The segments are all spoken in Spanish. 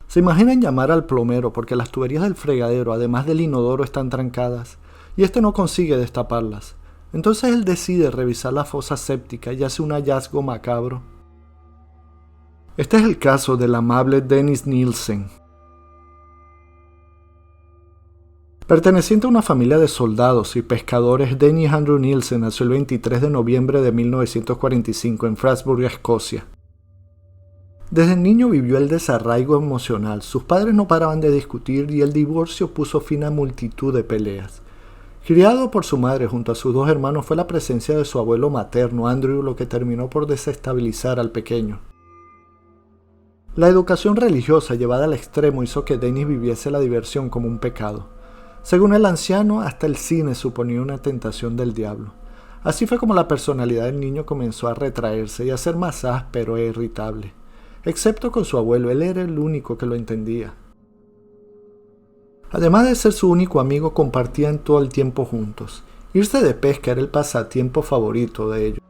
¿Se imaginan llamar al plomero porque las tuberías del fregadero, además del inodoro, están trancadas y este no consigue destaparlas? Entonces él decide revisar la fosa séptica y hace un hallazgo macabro. Este es el caso del amable Dennis Nielsen. Perteneciente a una familia de soldados y pescadores, Dennis Andrew Nielsen nació el 23 de noviembre de 1945 en Frasburg, Escocia. Desde niño vivió el desarraigo emocional, sus padres no paraban de discutir y el divorcio puso fin a multitud de peleas. Criado por su madre junto a sus dos hermanos, fue la presencia de su abuelo materno, Andrew, lo que terminó por desestabilizar al pequeño. La educación religiosa llevada al extremo hizo que Dennis viviese la diversión como un pecado. Según el anciano, hasta el cine suponía una tentación del diablo. Así fue como la personalidad del niño comenzó a retraerse y a ser más áspero e irritable. Excepto con su abuelo, él era el único que lo entendía. Además de ser su único amigo, compartían todo el tiempo juntos. Irse de pesca era el pasatiempo favorito de ellos.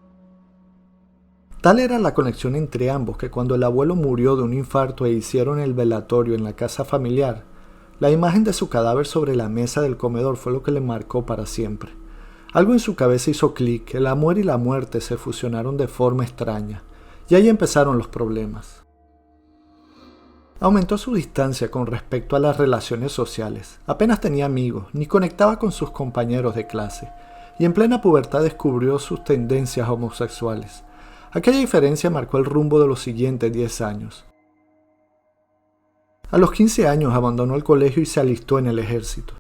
Tal era la conexión entre ambos que cuando el abuelo murió de un infarto e hicieron el velatorio en la casa familiar, la imagen de su cadáver sobre la mesa del comedor fue lo que le marcó para siempre. Algo en su cabeza hizo clic, el amor y la muerte se fusionaron de forma extraña, y ahí empezaron los problemas. Aumentó su distancia con respecto a las relaciones sociales, apenas tenía amigos, ni conectaba con sus compañeros de clase, y en plena pubertad descubrió sus tendencias homosexuales. Aquella diferencia marcó el rumbo de los siguientes 10 años. A los 15 años abandonó el colegio y se alistó en el ejército.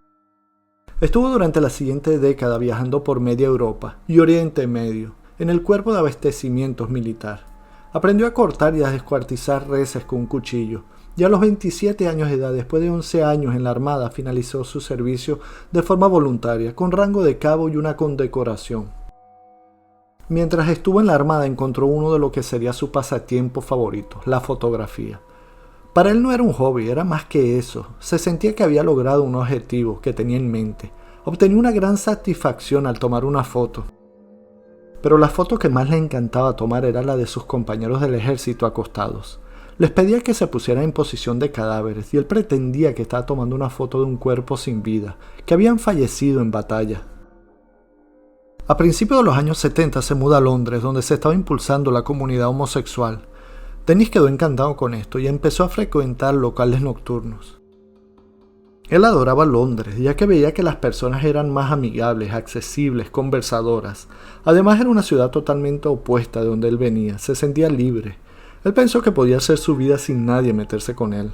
Estuvo durante la siguiente década viajando por media Europa y Oriente Medio, en el cuerpo de abastecimientos militar. Aprendió a cortar y a descuartizar reses con un cuchillo, y a los 27 años de edad, después de 11 años en la Armada, finalizó su servicio de forma voluntaria, con rango de cabo y una condecoración. Mientras estuvo en la Armada encontró uno de lo que sería su pasatiempo favorito, la fotografía. Para él no era un hobby, era más que eso. Se sentía que había logrado un objetivo que tenía en mente. Obtenía una gran satisfacción al tomar una foto. Pero la foto que más le encantaba tomar era la de sus compañeros del ejército acostados. Les pedía que se pusieran en posición de cadáveres y él pretendía que estaba tomando una foto de un cuerpo sin vida, que habían fallecido en batalla. A principios de los años 70 se muda a Londres, donde se estaba impulsando la comunidad homosexual. Dennis quedó encantado con esto y empezó a frecuentar locales nocturnos. Él adoraba Londres, ya que veía que las personas eran más amigables, accesibles, conversadoras. Además era una ciudad totalmente opuesta de donde él venía, se sentía libre. Él pensó que podía hacer su vida sin nadie meterse con él.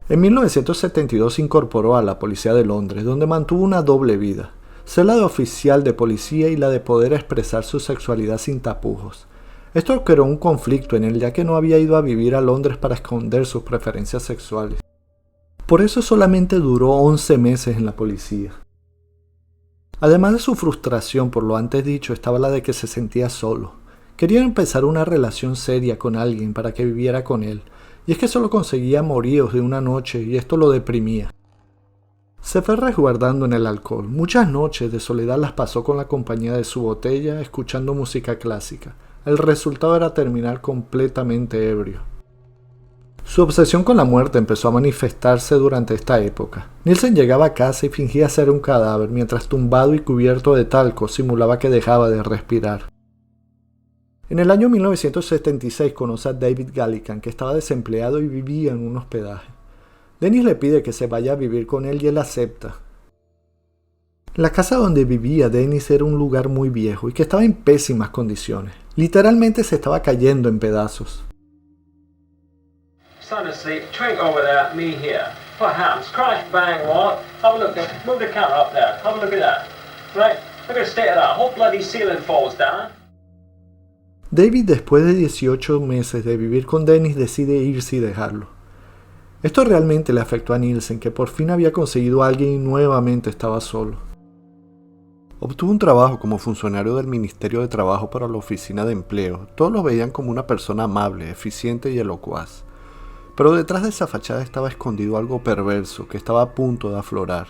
En 1972 se incorporó a la policía de Londres, donde mantuvo una doble vida, ser la de oficial de policía y la de poder expresar su sexualidad sin tapujos. Esto creó un conflicto en él, ya que no había ido a vivir a Londres para esconder sus preferencias sexuales. Por eso solamente duró 11 meses en la policía. Además de su frustración por lo antes dicho, estaba la de que se sentía solo. Quería empezar una relación seria con alguien para que viviera con él, y es que solo conseguía amoríos de una noche y esto lo deprimía. Se fue resguardando en el alcohol. Muchas noches de soledad las pasó con la compañía de su botella, escuchando música clásica. El resultado era terminar completamente ebrio. Su obsesión con la muerte empezó a manifestarse durante esta época. Nielsen llegaba a casa y fingía ser un cadáver, mientras tumbado y cubierto de talco simulaba que dejaba de respirar. En el año 1976 conoce a David Gallican, que estaba desempleado y vivía en un hospedaje. Dennis le pide que se vaya a vivir con él y él acepta. La casa donde vivía Dennis era un lugar muy viejo y que estaba en pésimas condiciones. Literalmente se estaba cayendo en pedazos. Son asleep, drink over there, me here. What happens? Crash, bang, what? Have a look, move the camera up there. Have a look at that. Right? Look at the state of that. Whole bloody ceiling falls down. David, después de 18 meses de vivir con Dennis, decide irse y dejarlo. Esto realmente le afectó a Nielsen, que por fin había conseguido a alguien y nuevamente estaba solo. Obtuvo un trabajo como funcionario del Ministerio de Trabajo para la Oficina de Empleo. Todos lo veían como una persona amable, eficiente y elocuaz. Pero detrás de esa fachada estaba escondido algo perverso que estaba a punto de aflorar.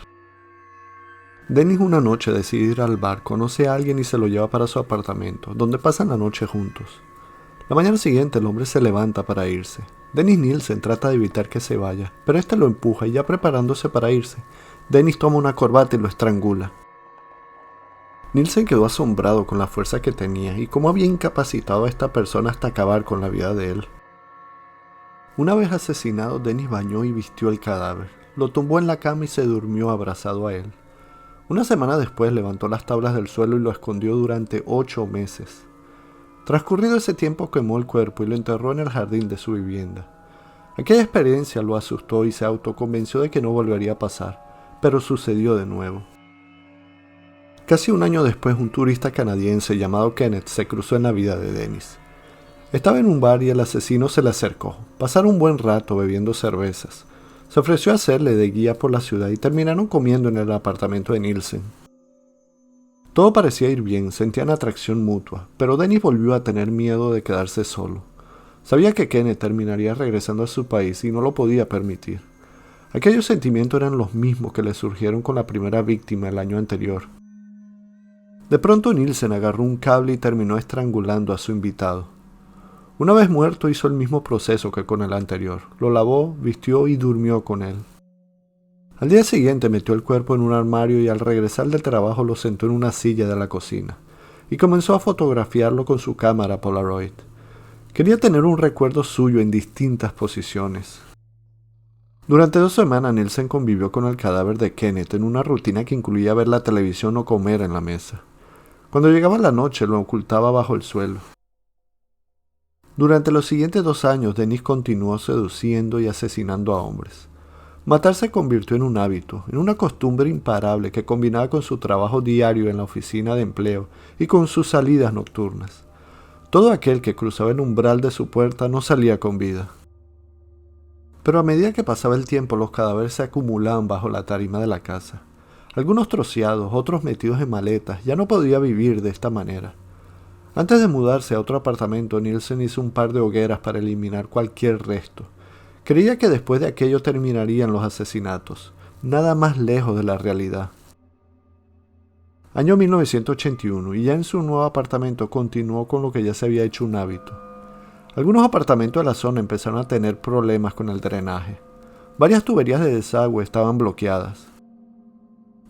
Dennis una noche decide ir al bar, conoce a alguien y se lo lleva para su apartamento, donde pasan la noche juntos. La mañana siguiente el hombre se levanta para irse. Dennis Nielsen trata de evitar que se vaya, pero este lo empuja y ya preparándose para irse, Dennis toma una corbata y lo estrangula. Nielsen quedó asombrado con la fuerza que tenía y cómo había incapacitado a esta persona hasta acabar con la vida de él. Una vez asesinado, Dennis bañó y vistió el cadáver, lo tumbó en la cama y se durmió abrazado a él. Una semana después levantó las tablas del suelo y lo escondió durante 8 meses. Transcurrido ese tiempo quemó el cuerpo y lo enterró en el jardín de su vivienda. Aquella experiencia lo asustó y se autoconvenció de que no volvería a pasar, pero sucedió de nuevo. Casi un año después, un turista canadiense llamado Kenneth se cruzó en la vida de Dennis. Estaba en un bar y el asesino se le acercó. Pasaron un buen rato bebiendo cervezas. Se ofreció a hacerle de guía por la ciudad y terminaron comiendo en el apartamento de Nielsen. Todo parecía ir bien, sentían atracción mutua, pero Dennis volvió a tener miedo de quedarse solo. Sabía que Kenneth terminaría regresando a su país y no lo podía permitir. Aquellos sentimientos eran los mismos que le surgieron con la primera víctima el año anterior. De pronto Nielsen agarró un cable y terminó estrangulando a su invitado. Una vez muerto hizo el mismo proceso que con el anterior. Lo lavó, vistió y durmió con él. Al día siguiente metió el cuerpo en un armario y al regresar del trabajo lo sentó en una silla de la cocina y comenzó a fotografiarlo con su cámara Polaroid. Quería tener un recuerdo suyo en distintas posiciones. Durante 2 semanas Nielsen convivió con el cadáver de Kenneth en una rutina que incluía ver la televisión o comer en la mesa. Cuando llegaba la noche lo ocultaba bajo el suelo. Durante los siguientes 2 años Dennis continuó seduciendo y asesinando a hombres. Matar se convirtió en un hábito, en una costumbre imparable que combinaba con su trabajo diario en la oficina de empleo y con sus salidas nocturnas. Todo aquel que cruzaba el umbral de su puerta no salía con vida. Pero a medida que pasaba el tiempo los cadáveres se acumulaban bajo la tarima de la casa. Algunos troceados, otros metidos en maletas, ya no podía vivir de esta manera. Antes de mudarse a otro apartamento, Nielsen hizo un par de hogueras para eliminar cualquier resto. Creía que después de aquello terminarían los asesinatos, nada más lejos de la realidad. Año 1981 y ya en su nuevo apartamento continuó con lo que ya se había hecho un hábito. Algunos apartamentos de la zona empezaron a tener problemas con el drenaje. Varias tuberías de desagüe estaban bloqueadas.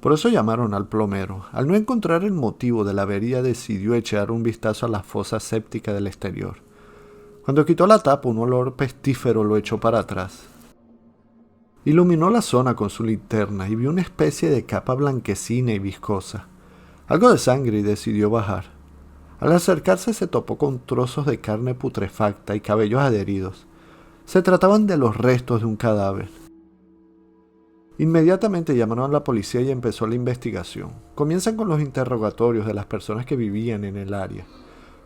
Por eso llamaron al plomero. Al no encontrar el motivo de la avería decidió echar un vistazo a la fosa séptica del exterior. Cuando quitó la tapa, un olor pestífero lo echó para atrás. Iluminó la zona con su linterna y vio una especie de capa blanquecina y viscosa. Algo de sangre y decidió bajar. Al acercarse se topó con trozos de carne putrefacta y cabellos adheridos. Se trataban de los restos de un cadáver. Inmediatamente llamaron a la policía y empezó la investigación. Comienzan con los interrogatorios de las personas que vivían en el área.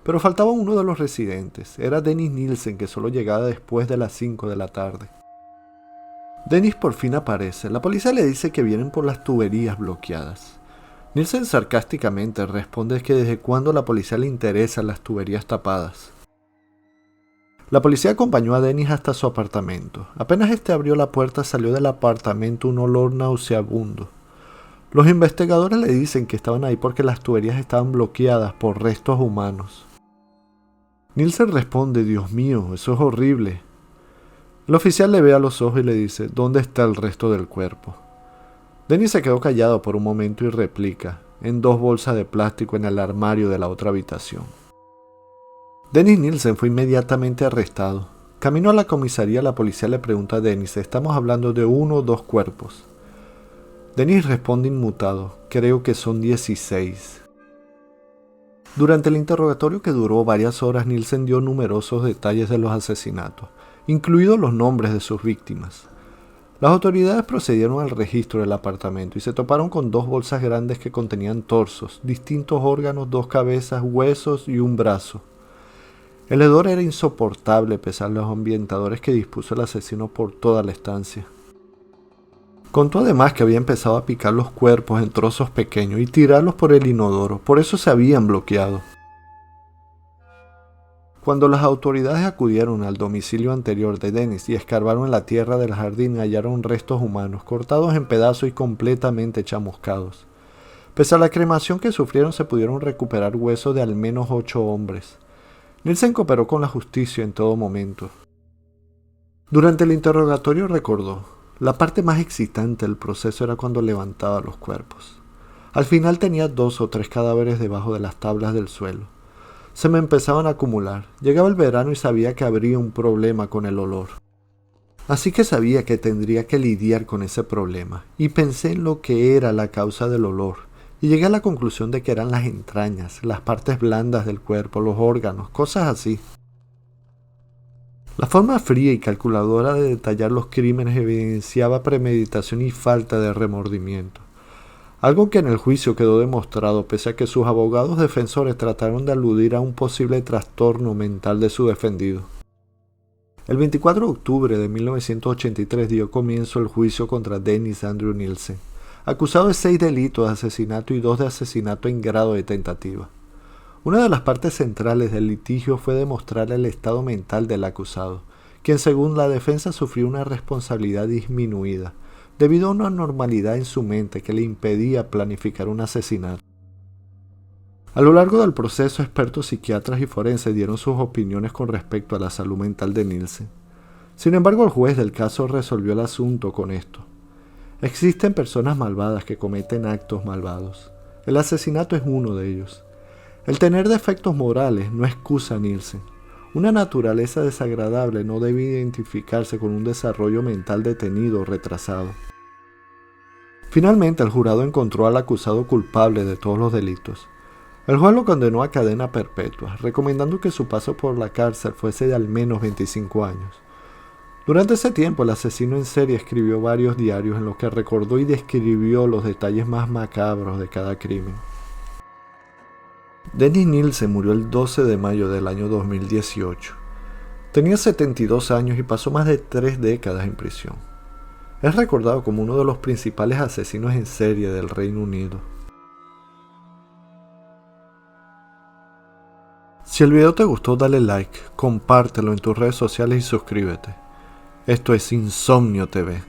Pero faltaba uno de los residentes. Era Dennis Nielsen, que solo llegaba después de las 5 de la tarde. Dennis por fin aparece. La policía le dice que vienen por las tuberías bloqueadas. Nielsen sarcásticamente responde que desde cuándo a la policía le interesan las tuberías tapadas. La policía acompañó a Dennis hasta su apartamento. Apenas este abrió la puerta salió del apartamento un olor nauseabundo. Los investigadores le dicen que estaban ahí porque las tuberías estaban bloqueadas por restos humanos. Nielsen responde: Dios mío, eso es horrible. El oficial le ve a los ojos y le dice: ¿dónde está el resto del cuerpo? Dennis se quedó callado por un momento y replica: en 2 bolsas de plástico en el armario de la otra habitación. Dennis Nielsen fue inmediatamente arrestado. Camino a la comisaría, la policía le pregunta a Dennis: ¿estamos hablando de 1 o 2 cuerpos? Dennis responde inmutado: creo que son 16. Durante el interrogatorio, que duró varias horas, Nielsen dio numerosos detalles de los asesinatos, incluidos los nombres de sus víctimas. Las autoridades procedieron al registro del apartamento y se toparon con 2 bolsas grandes que contenían torsos, distintos órganos, 2 cabezas, huesos y un brazo. El hedor era insoportable pese a los ambientadores que dispuso el asesino por toda la estancia. Contó además que había empezado a picar los cuerpos en trozos pequeños y tirarlos por el inodoro, por eso se habían bloqueado. Cuando las autoridades acudieron al domicilio anterior de Dennis y escarbaron en la tierra del jardín, hallaron restos humanos, cortados en pedazos y completamente chamuscados. Pese a la cremación que sufrieron, se pudieron recuperar huesos de al menos 8 hombres. Nielsen cooperó con la justicia en todo momento. Durante el interrogatorio recordó: la parte más excitante del proceso era cuando levantaba los cuerpos. Al final tenía 2 o 3 cadáveres debajo de las tablas del suelo. Se me empezaban a acumular. Llegaba el verano y sabía que habría un problema con el olor. Así que sabía que tendría que lidiar con ese problema, y pensé en lo que era la causa del olor, y llegué a la conclusión de que eran las entrañas, las partes blandas del cuerpo, los órganos, cosas así. La forma fría y calculadora de detallar los crímenes evidenciaba premeditación y falta de remordimiento, algo que en el juicio quedó demostrado pese a que sus abogados defensores trataron de aludir a un posible trastorno mental de su defendido. El 24 de octubre de 1983 dio comienzo el juicio contra Dennis Andrew Nielsen, acusado de 6 delitos de asesinato y 2 de asesinato en grado de tentativa. Una de las partes centrales del litigio fue demostrar el estado mental del acusado, quien según la defensa sufrió una responsabilidad disminuida, debido a una anormalidad en su mente que le impedía planificar un asesinato. A lo largo del proceso, expertos psiquiatras y forenses dieron sus opiniones con respecto a la salud mental de Nielsen. Sin embargo, el juez del caso resolvió el asunto con esto: existen personas malvadas que cometen actos malvados. El asesinato es uno de ellos. El tener defectos morales no excusa a Nielsen. Una naturaleza desagradable no debe identificarse con un desarrollo mental detenido o retrasado. Finalmente, el jurado encontró al acusado culpable de todos los delitos. El juez lo condenó a cadena perpetua, recomendando que su paso por la cárcel fuese de al menos 25 años. Durante ese tiempo, el asesino en serie escribió varios diarios en los que recordó y describió los detalles más macabros de cada crimen. Dennis Nielsen murió el 12 de mayo del año 2018. Tenía 72 años y pasó más de 3 décadas en prisión. Es recordado como uno de los principales asesinos en serie del Reino Unido. Si el video te gustó, dale like, compártelo en tus redes sociales y suscríbete. Esto es Insomnio TV.